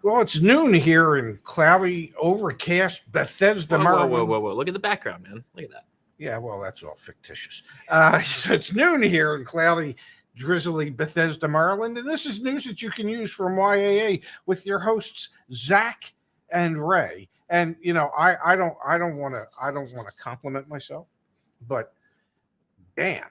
Well, it's noon here in cloudy, overcast Bethesda, Maryland. Whoa. Look at the background, man. Look at that. Yeah, well, that's all fictitious. So it's noon here in cloudy, drizzly Bethesda, Maryland, and this is news that you can use from YAA with your hosts Zach and Ray. And I don't want to compliment myself, but damn,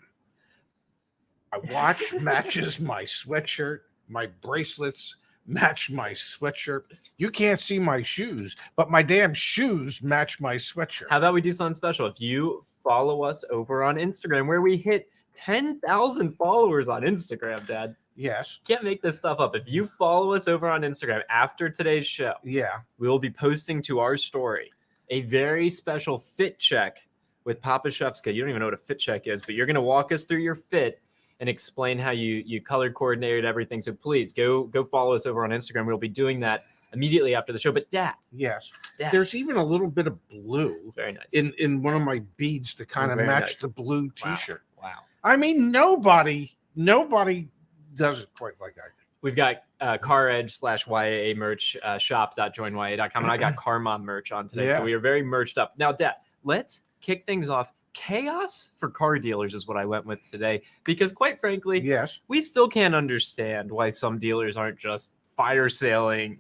my watch matches my sweatshirt, my bracelets match my sweatshirt. You can't see my shoes, but my damn shoes match my sweatshirt. How about we do something special? If you follow us over on Instagram, where we hit 10,000 followers on Instagram, Dad. Yes. Can't make this stuff up. If you follow us over on Instagram after today's show, we will be posting to our story a very special fit check with Papa Shefska. You don't even know what a fit check is, but you're going to walk us through your fit and explain how you color coordinated everything. So please go follow us over on Instagram. We'll be doing that immediately after the show. But Dad. Yes. Dad. There's even a little bit of blue. It's very nice. In one of my beads to kind of match the blue t-shirt. Wow. I mean, nobody does it quite like I do. We've got CarEdge /YAA merch, shop.joinyaa.com. And I got Car Mom merch on today. Yeah. So we are very merched up. Now, Dad, let's kick things off. Chaos for car dealers is what I went with today. Because quite frankly, yes, we still can't understand why some dealers aren't just fire selling,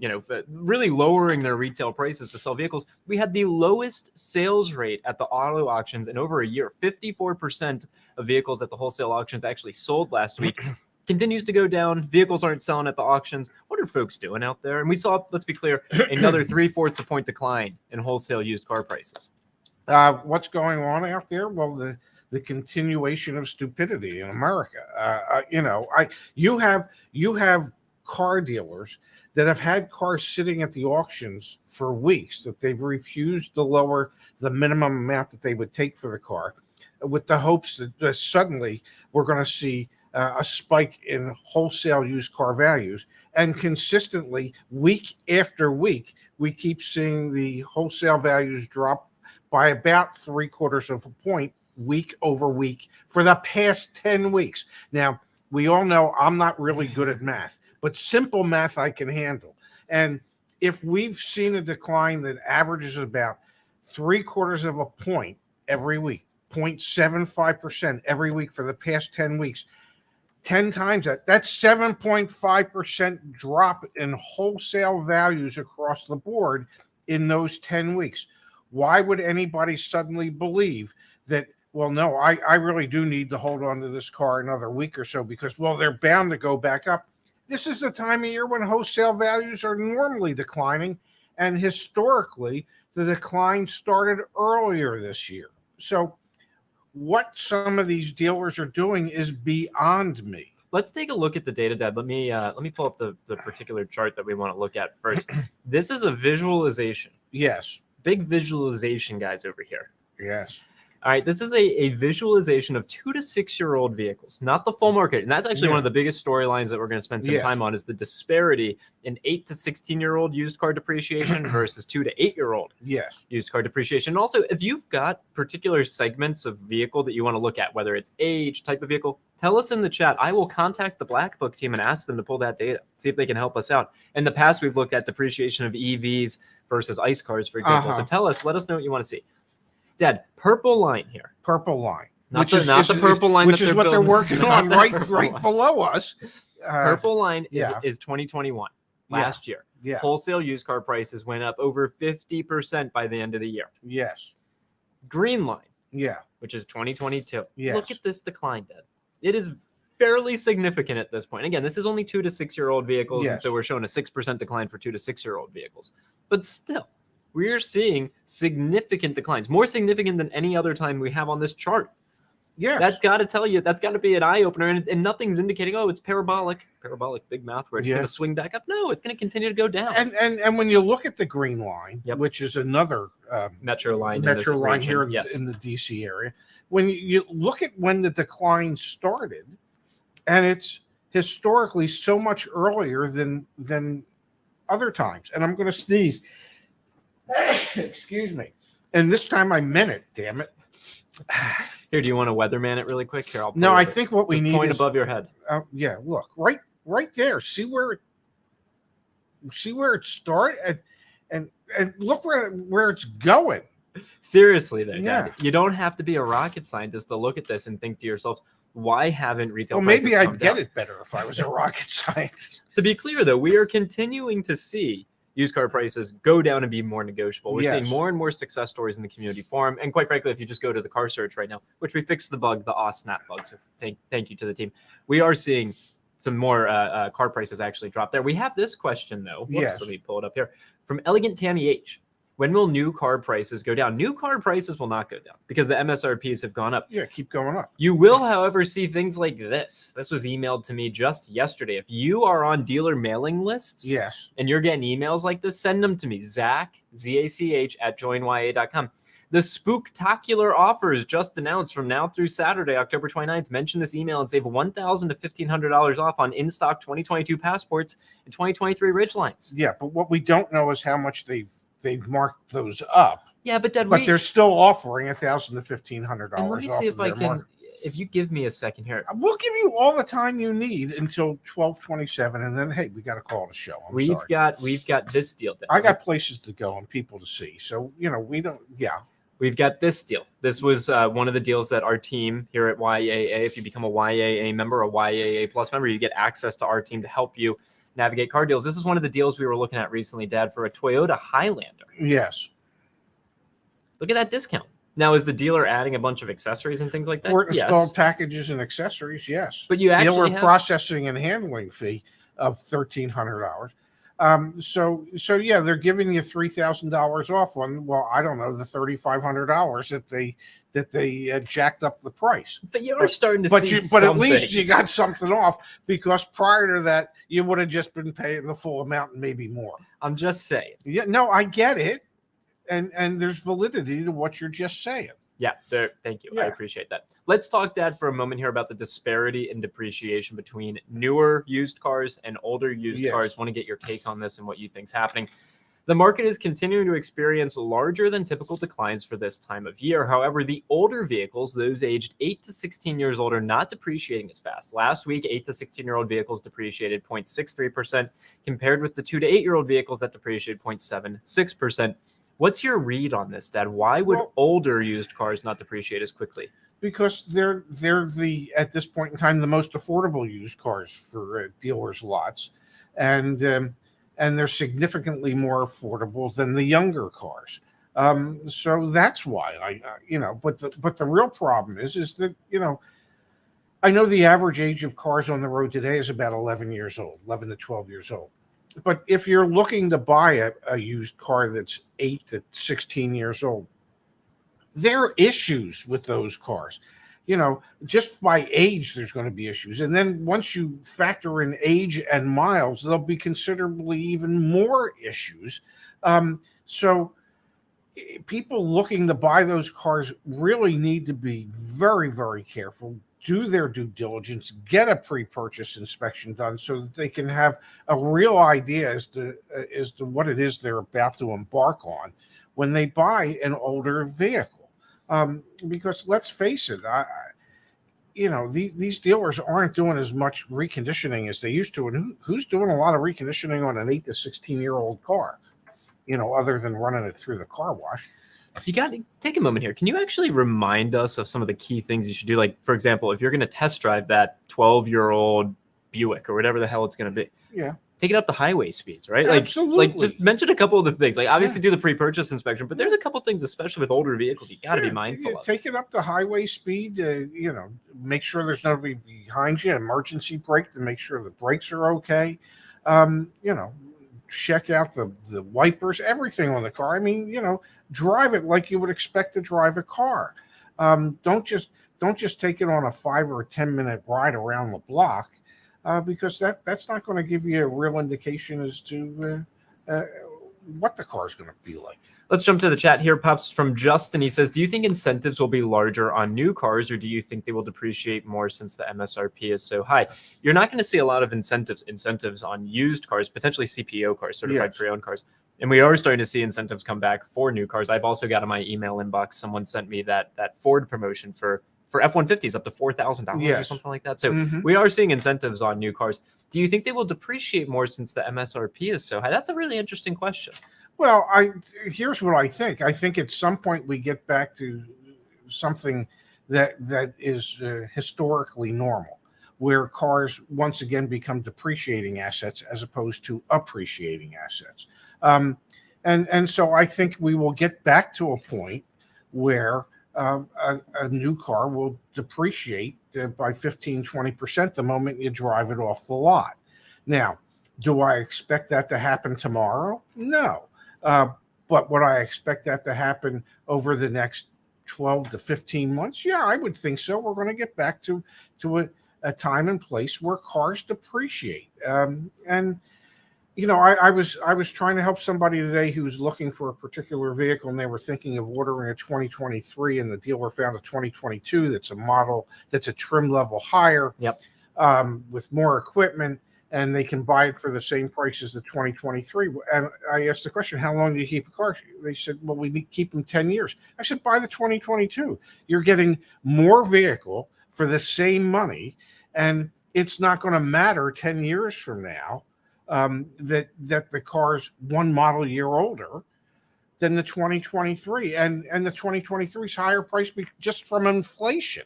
really lowering their retail prices to sell vehicles. We had the lowest sales rate at the auto auctions in over a year. 54% of vehicles at the wholesale auctions actually sold last week. Continues to go down. Vehicles aren't selling at the auctions. What are folks doing out there? And we saw, let's be clear, another 0.75 of point decline in wholesale used car prices. What's going on out there? Well, the continuation of stupidity in America. You have car dealers that have had cars sitting at the auctions for weeks that they've refused to lower the minimum amount that they would take for the car, with the hopes that suddenly we're going to see a spike in wholesale used car values. And consistently, week after week, we keep seeing the wholesale values drop by about 0.75 of a point week over week for the past 10 weeks. Now, we all know I'm not really good at math, but simple math I can handle. And if we've seen a decline that averages about 0.75 of a point every week, 0.75% every week for the past 10 weeks, 10 times that's 7.5% drop in wholesale values across the board in those 10 weeks. Why would anybody suddenly believe that, well, no, I really do need to hold on to this car another week or so because, well, they're bound to go back up. This is the time of year when wholesale values are normally declining, and historically, the decline started earlier this year. So what some of these dealers are doing is beyond me. Let's take a look at the data, Dad. Let me pull up the particular chart that we want to look at first. This is a visualization. Yes. Big visualization guys over here. Yes. All right, this is a visualization of 2 to 6 year old vehicles, not the full market. And that's actually one of the biggest storylines that we're going to spend some time on, is the disparity in 8 to 16 year old used car depreciation versus 2 to 8 year old used car depreciation. And also, if you've got particular segments of vehicle that you want to look at, whether it's age, type of vehicle, tell us in the chat. I will contact the Black Book team and ask them to pull that data, see if they can help us out. In the past, we've looked at depreciation of EVs versus ICE cars, for example. So tell us, let us know what you want to see. Dad, purple line here. Purple line. Not the purple line. Which is what they're working on right below us. Purple line is 2021, last year. Yeah. Wholesale used car prices went up over 50% by the end of the year. Yes. Green line. Yeah. Which is 2022. Yes. Look at this decline, Dad. It is fairly significant at this point. Again, this is only 2 to 6 year old vehicles. And so we're showing a 6% decline for 2 to 6 year old vehicles. But still, we're seeing significant declines, more significant than any other time we have on this chart. Yeah, that's got to tell you, that's got to be an eye opener, and nothing's indicating, oh, it's parabolic, big mouth, where it's going to swing back up. No, it's going to continue to go down. And when you look at the green line, which is another metro line here in the DC area, when you look at when the decline started, and it's historically so much earlier than other times. And I'm going to sneeze. Excuse me. And this time I meant it, damn it. Here, do you want to weatherman it really quick? Here, I think what we need point above your head. Yeah, look, right there. See where see where it started, and look where it's going. Seriously, though, Dad, Yeah. you don't have to be a rocket scientist to look at this and think to yourselves, why haven't retail Well, prices maybe come I'd get down? it better if I was a rocket scientist. To be clear, though, we are continuing to see used car prices go down and be more negotiable. We're seeing Yes. more and more success stories in the community forum. And quite frankly, if you just go to the car search right now, which we fixed the bug, the snap bug. So thank you to the team. We are seeing some more car prices actually drop there. We have this question, though. Whoops, Yes. Let me pull it up here. From Elegant Tammy H. When will new car prices go down? New car prices will not go down because the MSRPs have gone up. Yeah, keep going up. You will, however, see things like this. This was emailed to me just yesterday. If you are on dealer mailing lists, Yes. and you're getting emails like this, send them to me, Zach, Z-A-C-H, @joinya.com. The spooktacular offers just announced from now through Saturday, October 29th. Mention this email and save $1,000 to $1,500 off on in-stock 2022 passports and 2023 Ridgelines. Yeah, but what we don't know is how much they've marked those up. Yeah, but Dad, But they're still offering $1,000 to $1,500 and let me off see of if I their can. market. If you give me a second here, We'll give you all the time you need until 12:27, and then hey, we got to call it a show. I'm sorry. we've got this deal. Dad. I got places to go and people to see, so we don't. Yeah. We've got this deal. This was one of the deals that our team here at YAA, if you become a YAA member, a YAA Plus member, you get access to our team to help you navigate car deals. This is one of the deals we were looking at recently, Dad, for a Toyota Highlander. Yes. Look at that discount. Now, is the dealer adding a bunch of accessories and things like that? Port installed Yes. packages and accessories. Yes. But you actually dealer have... processing and handling fee of $1,300. So yeah, they're giving you $3,000 off on, well, I don't know, the $3,500 that they jacked up the price. But you are starting to see But at some least things. you got something off, because prior to that you would have just been paying the full amount and maybe more. I'm just saying. Yeah, no, I get it, and there's validity to what you're just saying. Yeah, there. Thank you. I Yeah. appreciate that. Let's talk, Dad, for a moment here about the disparity in depreciation between newer used cars and older used Yes. cars. Want to get your take on this and what you think's happening. The market is continuing to experience larger than typical declines for this time of year. However, the older vehicles, those aged 8 to 16 years old, are not depreciating as fast. Last week, 8 to 16-year-old vehicles depreciated 0.63% compared with the 2 to 8-year-old vehicles that depreciated 0.76%. What's your read on this, Dad? Why would older used cars not depreciate as quickly? Because they're at this point in time the most affordable used cars for dealers' lots, and they're significantly more affordable than the younger cars. So that's why But the real problem is that I know the average age of cars on the road today is about 11 years old, 11 to 12 years old. But if you're looking to buy a used car that's 8 to 16 years old, there are issues with those cars. Just by age, there's going to be issues. And then once you factor in age and miles, there'll be considerably even more issues. So people looking to buy those cars really need to be very, very careful. Do their due diligence, get a pre-purchase inspection done so that they can have a real idea as to what it is they're about to embark on when they buy an older vehicle. Because let's face it, these dealers aren't doing as much reconditioning as they used to. And who's doing a lot of reconditioning on an 8 to 16-year-old car, other than running it through the car wash? You got to take a moment here. Can you actually remind us of some of the key things you should do? Like, for example, if you're going to test drive that 12-year-old Buick or whatever the hell it's going to be, yeah, take it up to highway speeds, right? Absolutely. Like just mention a couple of the things. Like, obviously do the pre-purchase inspection, but there's a couple things, especially with older vehicles, you got to be mindful of. Take it up to highway speed. Make sure there's nobody behind you. Emergency brake to make sure the brakes are okay. Check out the wipers, everything on the car. I mean, drive it like you would expect to drive a car. Don't just take it on a 5 or 10 minute ride around the block, because that's not going to give you a real indication as to what the car is going to be like. Let's jump to the chat here. Pops from Justin. He says, do you think incentives will be larger on new cars, or do you think they will depreciate more since the MSRP is so high? You're not going to see a lot of incentives on used cars, potentially CPO cars, certified pre-owned cars. And we are starting to see incentives come back for new cars. I've also got in my email inbox, someone sent me that Ford promotion for F-150s up to $4,000 or something like that. So we are seeing incentives on new cars. Do you think they will depreciate more since the MSRP is so high? That's a really interesting question. Well, here's what I think. I think at some point we get back to something that is historically normal, where cars once again become depreciating assets as opposed to appreciating assets. And so I think we will get back to a point where a new car will depreciate by 15-20% the moment you drive it off the lot. Now, do I expect that to happen tomorrow? No. But would I expect that to happen over the next 12 to 15 months? Yeah, I would think so. We're going to get back to a time and place where cars depreciate. And you know, I was trying to help somebody today who's looking for a particular vehicle, and they were thinking of ordering a 2023, and the dealer found a 2022 that's a model that's a trim level higher, Yep. With more equipment, and they can buy it for the same price as the 2023. And I asked the question, how long do you keep a car? They said, well, we keep them 10 years. I said, buy the 2022. You're getting more vehicle for the same money, and it's not going to matter 10 years from now that the car's one model year older than the 2023, and the 2023 is higher price just from inflation.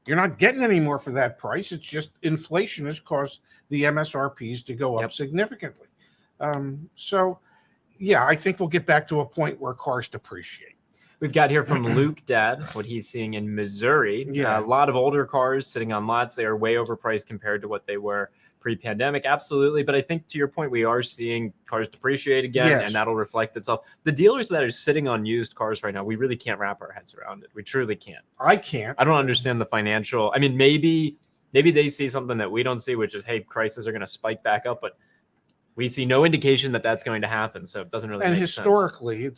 You're not getting any more for that price. It's just inflation has caused the MSRPs to go up significantly. So yeah, I think we'll get back to a point where cars depreciate. We've got here from Luke Dad what he's seeing in Missouri. Yeah. A lot of older cars sitting on lots. They are way overpriced compared to what they were pre-pandemic. Absolutely. But I think to your point, we are seeing cars depreciate again, and that'll reflect itself. The dealers that are sitting on used cars right now, we really can't wrap our heads around it. We truly can't. I can't. I don't understand the financial. I mean, maybe they see something that we don't see, which is, hey, prices are going to spike back up, but we see no indication that that's going to happen. So it doesn't really make sense. And historically,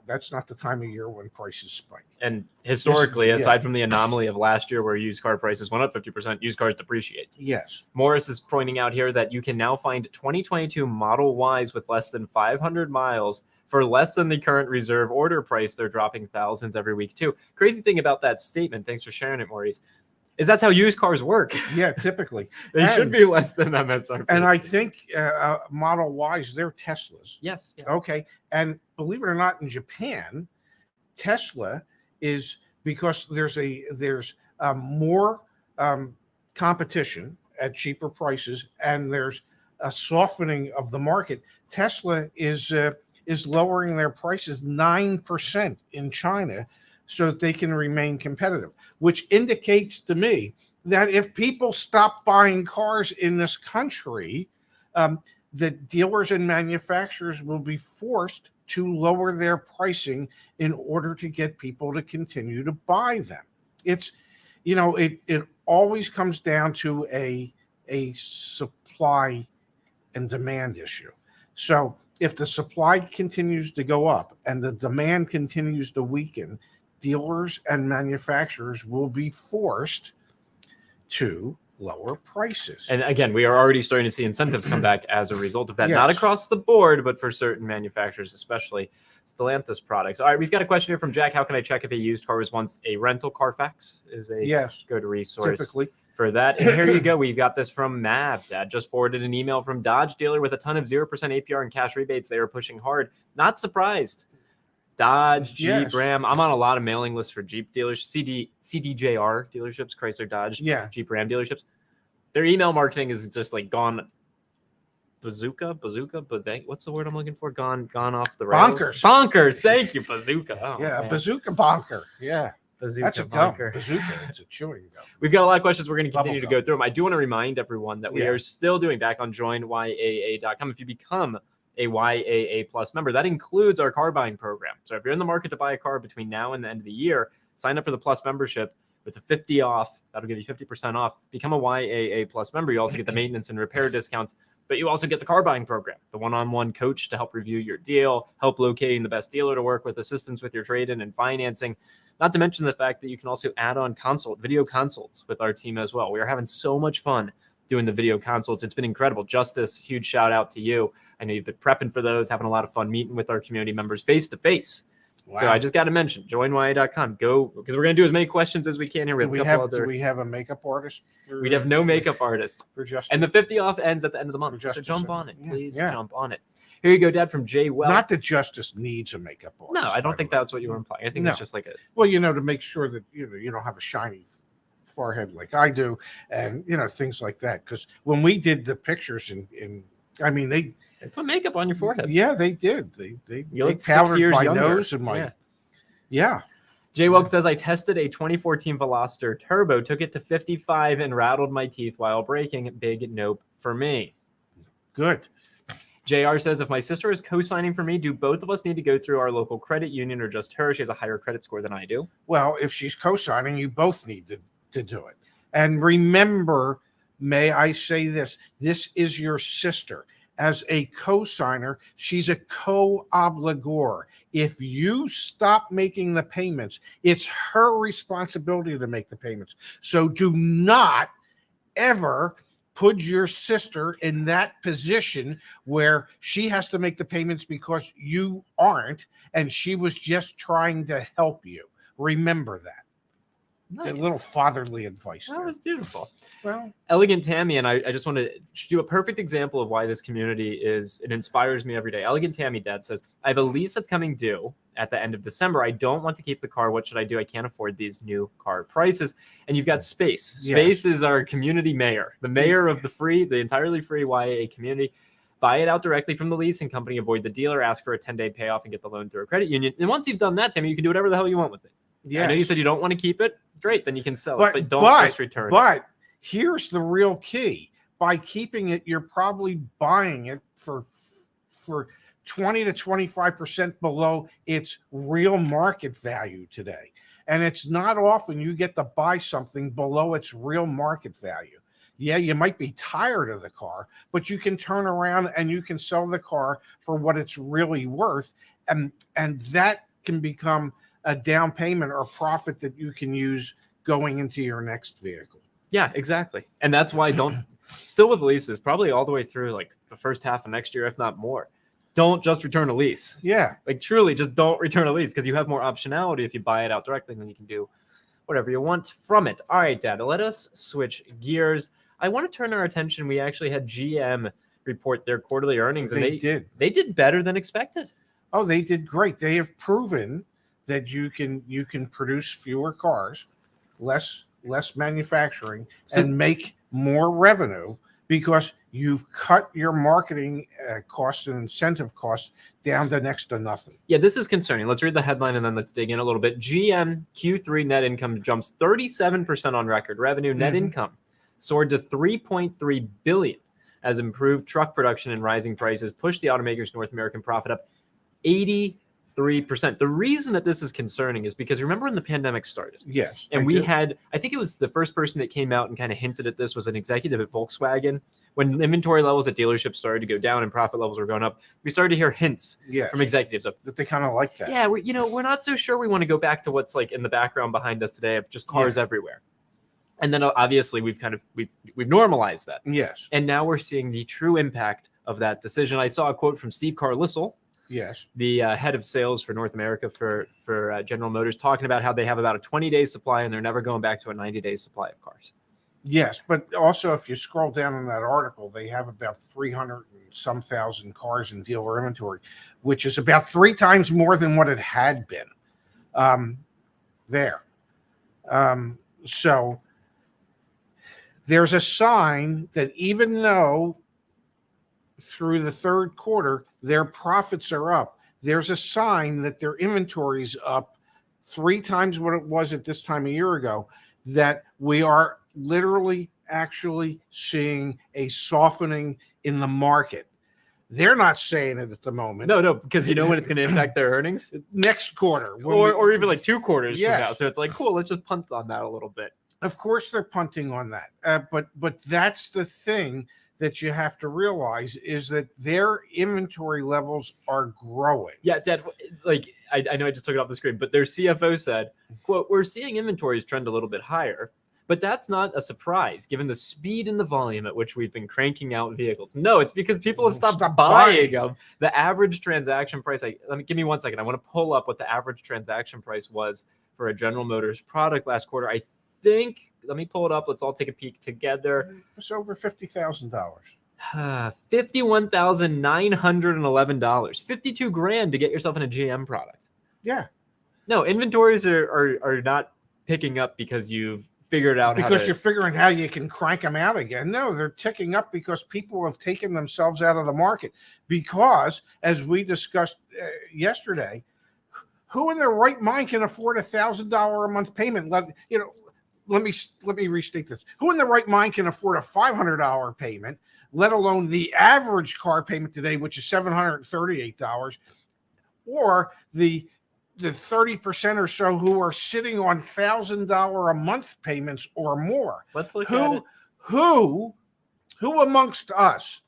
that's not the time of year when prices spike. And historically, aside from the anomaly of last year where used car prices went up 50%, used cars depreciate. Yes. Morris is pointing out here that you can now find 2022 Model Ys with less than 500 miles for less than the current reserve order price. They're dropping thousands every week too. Crazy thing about that statement, thanks for sharing it, Maurice, is that's how used cars work. Yeah, typically. They should be less than MSRP. And I think Model Ys, they're Teslas. Yes. Yeah. Okay. And believe it or not, in Japan, Tesla is, because there's more competition at cheaper prices, and there's a softening of the market. Tesla is lowering their prices 9% in China, so that they can remain competitive, which indicates to me that if people stop buying cars in this country, the dealers and manufacturers will be forced to lower their pricing in order to get people to continue to buy them. It's, you know, it always comes down to a supply and demand issue. So if the supply continues to go up and the demand continues to weaken, dealers and manufacturers will be forced to lower prices. And again, we are already starting to see incentives come back as a result of that. Not across the board, but for certain manufacturers, especially Stellantis products. All right, we've got a question here from Jack. How can I check if a used car was once a rental? Carfax is a good resource typically for that. And here you go. We've got this from Mav. Dad just forwarded an email from Dodge dealer with a ton of 0% APR and cash rebates. They are pushing hard. Not surprised. Dodge, Jeep, Ram. I'm on a lot of mailing lists for Jeep dealers, CDJR dealerships, Chrysler, Dodge, Jeep, Ram dealerships. Their email marketing is just like gone bazooka, what's the word I'm looking for? Gone off the rails. Bonkers. Thank you, bazooka. Oh, man. Bazooka bonker. Yeah. Bazooka That's a gum. Bazooka. It's a chewing gum. We've got a lot of questions. We're going to continue to go through them. I do want to remind everyone that we are still doing back on joinyaa.com. If you become a YAA Plus member, that includes our car buying program. So if you're in the market to buy a car between now and the end of the year, sign up for the Plus membership with the 50 off. That'll give you 50% off. Become a YAA Plus member. You also get the maintenance and repair discounts, but you also get the car buying program, the one-on-one coach to help review your deal, help locating the best dealer to work with, assistance with your trade-in and financing. Not to mention the fact that you can also add on video consults with our team as well. We are having so much fun doing the video consults. It's been incredible. Justice, huge shout out to you. I know you've been prepping for those, having a lot of fun meeting with our community members face to face. So I just got to mention, joinya.com. Go, because we're going to do as many questions as we can here. Do we have a makeup artist? We'd have no makeup artist. For Justin. And the 50 off ends at the end of the month. So jump on it. Please jump on it. Here you go, Dad, from Jay Wells. Not that Justice needs a makeup artist. No, I don't think that's what you were implying. I think it's just like a... Well, to make sure that, you don't have a shiny forehead like I do, and, things like that. Because when we did the pictures they put makeup on your forehead. Yeah, they did. They look 6 years my younger. Nose and my... Yeah. Jay Welk says, I tested a 2014 Veloster Turbo, took it to 55 and rattled my teeth while braking. Big nope for me. Good. JR says, if my sister is co-signing for me, do both of us need to go through our local credit union or just her? She has a higher credit score than I do. Well, if she's co-signing, you both need to do it. And remember, may I say this, this is your sister. As a co-signer, she's a co-obligor. If you stop making the payments, it's her responsibility to make the payments. So do not ever put your sister in that position where she has to make the payments because you aren't, and she was just trying to help you. Remember that. Nice. A little fatherly advice. That was beautiful. Well, Elegant Tammy, and I just want to do a perfect example of why this community it inspires me every day. Elegant Tammy, Dad says, I have a lease that's coming due at the end of December. I don't want to keep the car. What should I do? I can't afford these new car prices. And you've got Space. Space is our community mayor, the mayor of the entirely free YAA community. Buy it out directly from the leasing company, avoid the dealer, ask for a 10-day payoff, and get the loan through a credit union. And once you've done that, Tammy, you can do whatever the hell you want with it. Yeah. I know you said you don't want to keep it. Great, then you can sell it, but don't just return it. But here's the real key. By keeping it, you're probably buying it for 20 to 25% below its real market value today. And it's not often you get to buy something below its real market value. Yeah, you might be tired of the car, but you can turn around and you can sell the car for what it's really worth. And that can become a down payment or profit that you can use going into your next vehicle. Yeah, exactly. And that's why still with leases, probably all the way through like the first half of next year, if not more, don't just return a lease. Yeah. Like truly just don't return a lease, because you have more optionality if you buy it out directly, then you can do whatever you want from it. All right, Dad, let us switch gears. I want to turn our attention. We actually had GM report their quarterly earnings, and they did better than expected. Oh, they did great. They have proven that you can produce fewer cars, less manufacturing, and make more revenue because you've cut your marketing costs and incentive costs down to next to nothing. Yeah, this is concerning. Let's read the headline and then let's dig in a little bit. GM Q3 net income jumps 37% on record revenue. Net income soared to $3.3 billion as improved truck production and rising prices pushed the automaker's North American profit up 83%. The reason that this is concerning is because remember when the pandemic started? Yes. And I think it was the first person that came out and kind of hinted at this was an executive at Volkswagen. When inventory levels at dealerships started to go down and profit levels were going up, we started to hear hints from executives that they kind of like that. Yeah, we're not so sure we want to go back to what's like in the background behind us today of just cars everywhere. And then obviously we've normalized that. Yes. And now we're seeing the true impact of that decision. I saw a quote from Steve Carlisle, yes, the head of sales for North America for General Motors, talking about how they have about a 20-day supply and they're never going back to a 90-day supply of cars. Yes, but also if you scroll down in that article, they have about 300 and some thousand cars in dealer inventory, which is about 3 times more than what it had been there. So there's a sign that even though through the third quarter, their profits are up, there's a sign that their inventory is up 3 times what it was at this time a year ago, that we are literally actually seeing a softening in the market. They're not saying it at the moment. No, because you know when it's going to impact their earnings? Next quarter. Or even like 2 quarters from now. So it's like, cool, let's just punt on that a little bit. Of course they're punting on that. But that's the thing that you have to realize is that their inventory levels are growing. Yeah, Dad, like I know I just took it off the screen, but their CFO said, quote, we're seeing inventories trend a little bit higher, But that's not a surprise given the speed and the volume at which we've been cranking out vehicles. No, it's because people have stopped buying them. The average transaction price, give me 1 second. I want to pull up what the average transaction price was for a General Motors product last quarter. I think, let me pull it up. Let's all take a peek together. It's over $50,000. $51,911. 52 grand to get yourself in a GM product. Yeah. No, inventories are not picking up because you've figured out because you're figuring how you can crank them out again. No, they're ticking up because people have taken themselves out of the market. Because, as we discussed yesterday, who in their right mind can afford $1,000 a month payment? Let me restate this. Who in their right mind can afford a $500 payment, let alone the average car payment today, which is $738, or the 30% or so who are sitting on $1,000 a month payments or more? Let's look at it. Who amongst us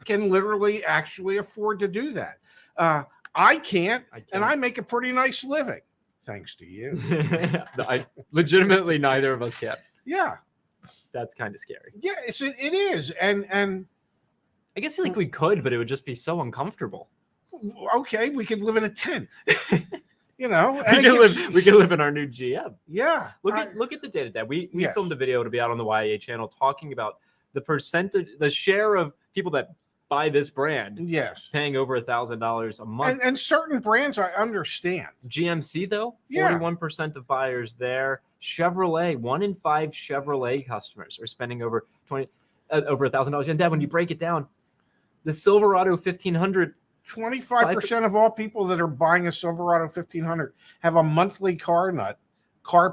can literally actually afford to do that? I can't, and I make a pretty nice living, thanks to you. Legitimately, neither of us can. Yeah, that's kind of scary. Yeah, it is, and I guess we could, but it would just be so uncomfortable. Okay, we could live in a tent. We could live in our new GM. Yeah. Look at the data, Dad. We filmed a video to be out on the YA channel talking about the percentage, the share of people that buy this brand. Yes. Paying over $1,000 a month. And certain brands I understand. GMC though, 41% of buyers there. Chevrolet, 1 in 5 Chevrolet customers are spending over $1,000. And Dad, when you break it down, the Silverado 1500. 25% of all people that are buying a Silverado 1500 have a monthly car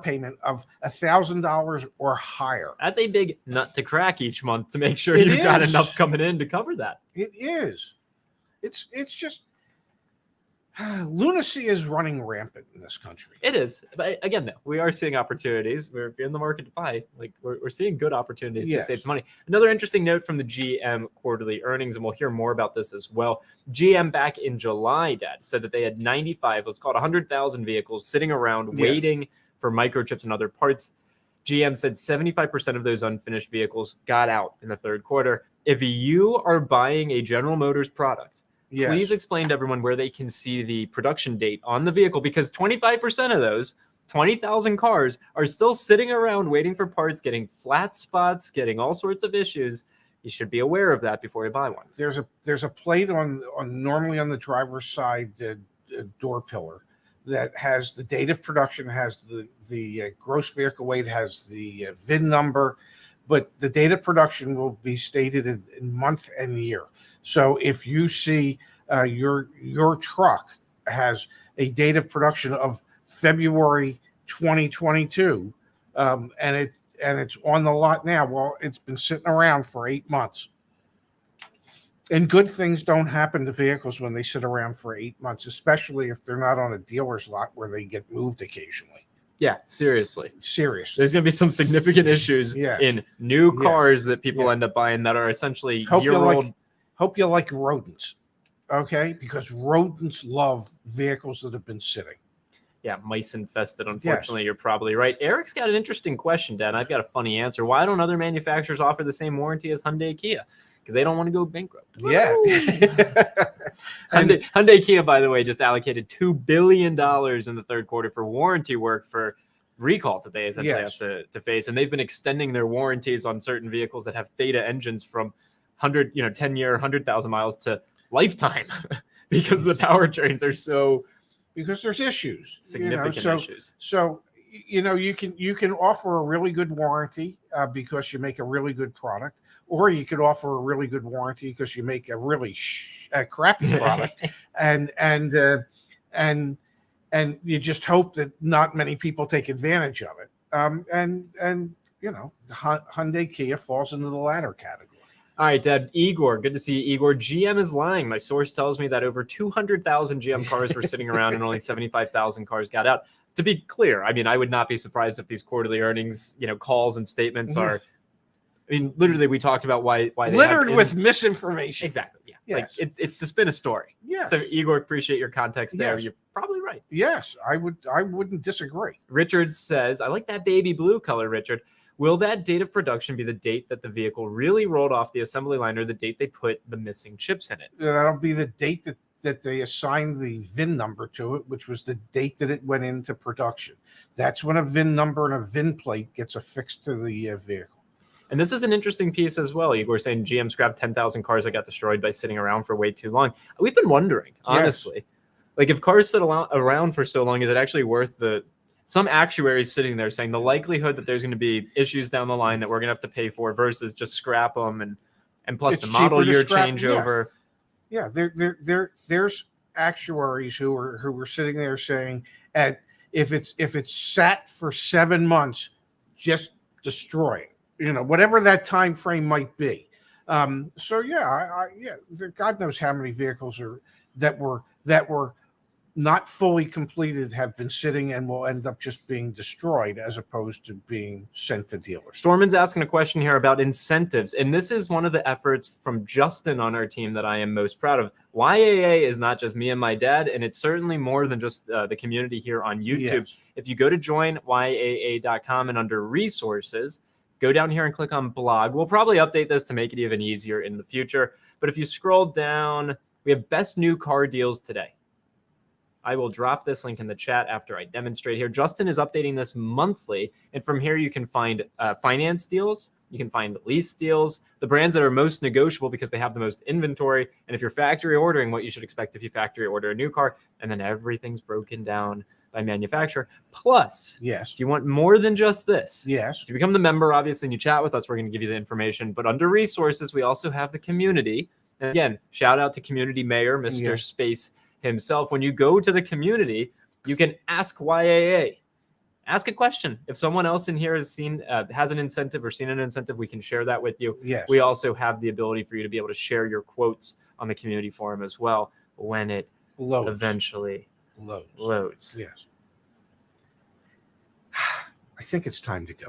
payment of $1,000 or higher. That's a big nut to crack each month to make sure you've got enough coming in to cover that. It is. It's just lunacy is running rampant in this country. It is. But again, though, we are seeing opportunities. If you're in the market to buy, we're seeing good opportunities to save some money. Another interesting note from the GM quarterly earnings, and we'll hear more about this as well. GM back in July, Dad, said that they had 95, let's call it 100,000 vehicles sitting around waiting for microchips and other parts. GM said 75% of those unfinished vehicles got out in the third quarter. If you are buying a General Motors product, please explain to everyone where they can see the production date on the vehicle, because 25% of those 20,000 cars are still sitting around waiting for parts, getting flat spots, getting all sorts of issues. You should be aware of that before you buy one. There's a plate on normally on the driver's side door pillar that has the date of production, has the gross vehicle weight, has the VIN number, but the date of production will be stated in month and year. So if you see your truck has a date of production of February 2022, and it's on the lot now, well, it's been sitting around for 8 months. And good things don't happen to vehicles when they sit around for 8 months, especially if they're not on a dealer's lot where they get moved occasionally. Yeah, seriously. Seriously. There's going to be some significant issues in new cars that people end up buying that are essentially year-old. Hope you like rodents, okay? Because rodents love vehicles that have been sitting. Yeah, mice infested, unfortunately. You're probably right. Eric's got an interesting question, Dad. I've got a funny answer. Why don't other manufacturers offer the same warranty as Hyundai Kia? Because they don't want to go bankrupt. Yeah. Hyundai Kia, by the way, just allocated $2 billion in the third quarter for warranty work for recalls that they essentially have to face. And they've been extending their warranties on certain vehicles that have Theta engines from 10-year, 100,000 miles to lifetime because the powertrains are so... Because there's issues. Significant issues. So, you can offer a really good warranty because you make a really good product, or you could offer a really good warranty because you make a really crappy product, and you just hope that not many people take advantage of it. Hyundai Kia falls into the latter category. All right, Dad. Igor, good to see you. Igor, GM is lying. My source tells me that over 200,000 GM cars were sitting around and only 75,000 cars got out. To be clear, I mean, I would not be surprised if these quarterly earnings, calls and statements are. I mean, literally, we talked about why they littered with misinformation. Exactly. Yeah. Yes. It's to spin a story. Yeah. So, Igor, appreciate your context there. Yes. You're probably right. Yes, I wouldn't disagree. Richard says, I like that baby blue color, Richard. Will that date of production be the date that the vehicle really rolled off the assembly line, or the date they put the missing chips in it? That'll be the date that they assigned the VIN number to it, which was the date that it went into production. That's when a VIN number and a VIN plate gets affixed to the vehicle. And this is an interesting piece as well. You were saying GM scrapped 10,000 cars that got destroyed by sitting around for way too long. We've been wondering, honestly, Yes. like if cars sit around for so long, is it actually worth some actuaries sitting there saying the likelihood that there's going to be issues down the line that we're going to have to pay for versus just scrap them and plus It's the model cheaper to year scrap- changeover. Yeah, there's actuaries who were sitting there saying, if it's sat for 7 months, just destroy it. Whatever that time frame might be. So yeah, God knows how many vehicles that were not fully completed have been sitting and will end up just being destroyed as opposed to being sent to dealers. Storman's asking a question here about incentives, and this is one of the efforts from Justin on our team that I am most proud of. YAA is not just me and my dad, and it's certainly more than just the community here on YouTube. Yes. If you go to joinyaa.com and under resources, go down here and click on blog. We'll probably update this to make it even easier in the future. But if you scroll down, we have best new car deals today. I will drop this link in the chat after I demonstrate here. Justin is updating this monthly. And from here, you can find finance deals. You can find lease deals, the brands that are most negotiable because they have the most inventory. And if you're factory ordering, what you should expect if you factory order a new car. And then everything's broken down by manufacturer. Plus, yes, if you want more than just this, yes, if you become the member, obviously, and you chat with us, we're going to give you the information. But under resources, we also have the community. And again, shout out to community mayor, Mr. Yes. Space himself. When you go to the community, you can ask YAA. Ask a question. If someone else in here has an incentive or seen an incentive, we can share that with you. yes. We also have the ability for you to be able to share your quotes on the community forum as well when it eventually loads. Yes. I think it's time to go.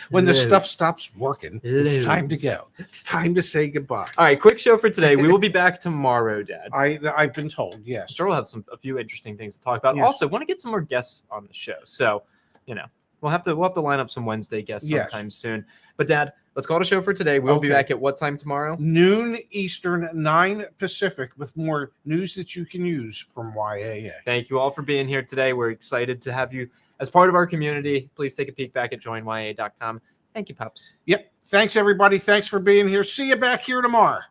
When the stuff stops working, it's time to go. It's time to say goodbye. All right, quick show for today. We will be back tomorrow, Dad. I've been told, yes. Sure, we'll have a few interesting things to talk about. Yes. Also, want to get some more guests on the show. So, we'll have to line up some Wednesday guests sometime soon. But Dad, let's call it a show for today. We'll be back at what time tomorrow? Noon Eastern, 9 Pacific, with more news that you can use from YAA. Thank you all for being here today. We're excited to have you as part of our community. Please take a peek back at joinyaa.com. Thank you, Pups. Yep. Thanks, everybody. Thanks for being here. See you back here tomorrow.